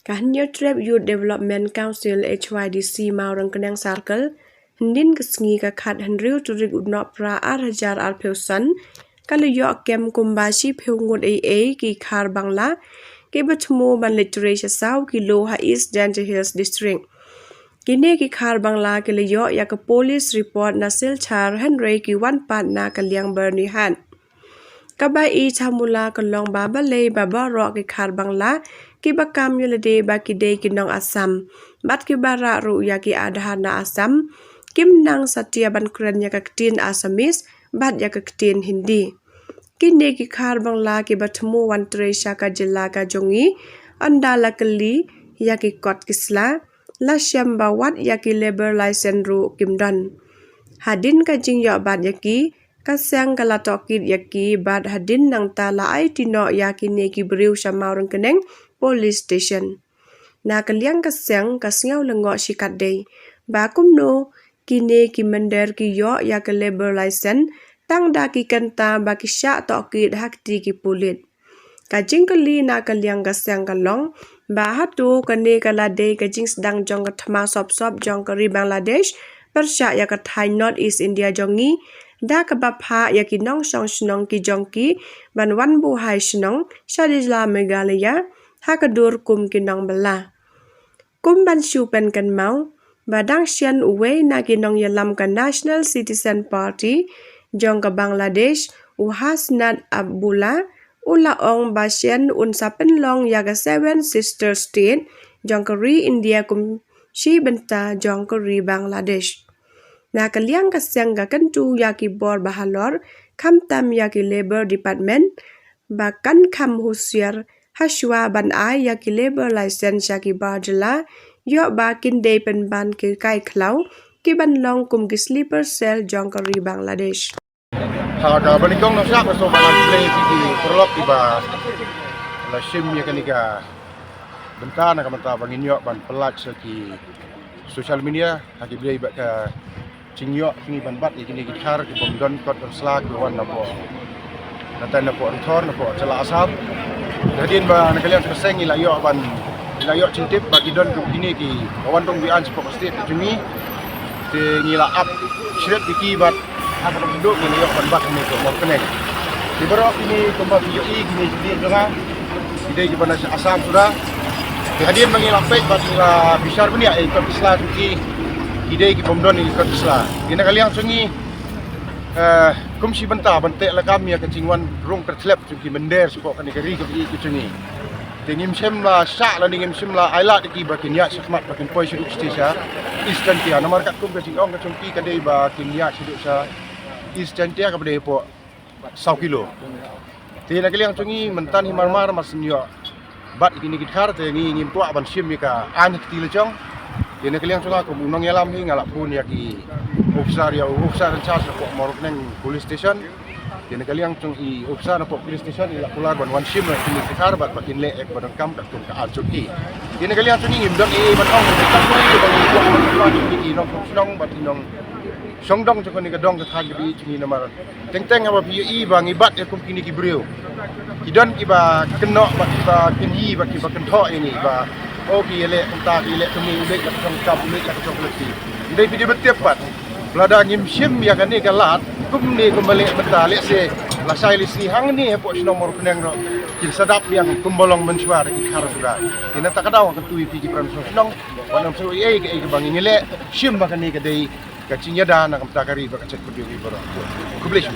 Kahnya Trap Youth Development Council HYDC Maurang Kenang Circle Hendin kesengi kakat Henry Turik Udnok Pra Arhajar Alpeusan Kalau yok kem kumbashi peungut AA ki Khar Bangla ki bertemu ban literature sau ki Loha East Danger Hills District. Kini ki Khar Bangla ki yok ya ke police report nasil char Henry ki wan pat na kaliang bernihan. Kabai chamula kelong baba lay baba rock ki Khar Bangla ki bakam yulade ba ki day ki nong Assam. Bat ki bara ru ya ki adhana Assam. Kim nang satya ban kren ya ketin Assamese bat ya ketin Hindi. Kini ki Khar Bangla ki bertemu wan Tresha ka jila ka jongi andala keli ya ki kot kisla la syam bawat ya ki labor license ru kimdan. Hadin ka jing ya bat ya ki kasyang kala tokit ya ki bat hadin nang tala ai tino ya ki ne ki beriu Maurang Kenang police station. Na kaliang kasyang kasyang lengo sikat day. Ba kumno kini ki mender ki yo ya ke labor license tang da ki kenta ba ki sya tokit hakti ki pulit. Kajing kali na kaliang kasyang kalong ba hatu kane kala day kajing sedang jong kathma sop jong kari Bangladesh persya ya kathai North East India jongi da kabapha ya ki nong song snong ki jongki ban wan bu hai snong Shadizla Meghalaya hakadur kum ki nong bela. Kum ban shu pen kan mau badang sian uwe na ki nong yalam ka National Citizen Party jong ka Bangladesh Uhasnat Abdullah ula ong basyan unsa penlong ya ka Seven Sister State jong ka ri India kum shi benta jong ka ri Bangladesh. Na kaliang kasyang ka kentu ya ki bor bahalor kam tam ya ki Labor Department bakan kam husyar haswa ban ai ya ki labor license ya ki barjala yo ba kin day pen ban ki kai khlau ki ban long kum ki sleeper cell jong ka ri Bangladesh. Haga balikong na siya so balang play di perlok iba la sim ya kanika bentana kamanta banginyo ban pelat ki social media haki beli ba ka cingyo kingi ban bat ikini gitar ki bomdon kot slag wan na po natan na po thor na po chala asam dadin ba nakalian peseng ila yo ban ila yo cintip bagi don ku kini ki wan dong bian sport state jumi te ngila up shred ki bat apa duduk ni yo ban bat ni ko mo keneng di berok ini kembali yo i gini jadi dengar ide di mana asam sudah hadir mengilapai batila besar punya ikut Islam ki ide ki bomdon ikut Islam dina kalian sungi kumsi benta bentek la kami akan cingwan rung kertlep ki mender sepok kan negeri ke ki sungi tingim semla sa la tingim semla aila ki bakin ya sakmat bakin poi siduk stisa Eastern Tia nomor kat kum ke cingong ke cungki kan dei bakin ya siduk sa Eastern Tia ke bade po 100 kilo dina kalian sungi mentan himar-mar masenyo bat ini gitar te ngim tua ban sim ka an ti lejong dene kalian sunga ko nong yalam hi ngalak pun ya ki officer charge ko morok neng police station dene kalian sung i officer po police station ila pular ban wan sim ki gitar bat bakin le ek ban kam tak tun ka ajuki dene kalian sungi ngim dong i ban ong te tak ko ki nong snong bat nong songdong joko ni kadong ka thag bi chini namar teng apa pi i bang ibat e kum kini ki breu kidon ki ba kenok ba ki ba kinyi ba ki ba kentho ini ba o ki ele unta ki ele kumi le ka tong kap le ka tong leti dei pi betiap pat lada ngim sim ya kan ni kalat kum ni kum balik beta le se la sai li si hang ni po nomor kenang ro ki sadap yang kumbolong mensuar ki khar sudah ina takadaw kan tui pi ki pram sonong wanam so e ke bang ni le sim ba kan ni ka dei kacinya dan nak takari bakacet video ni baru. Kublish.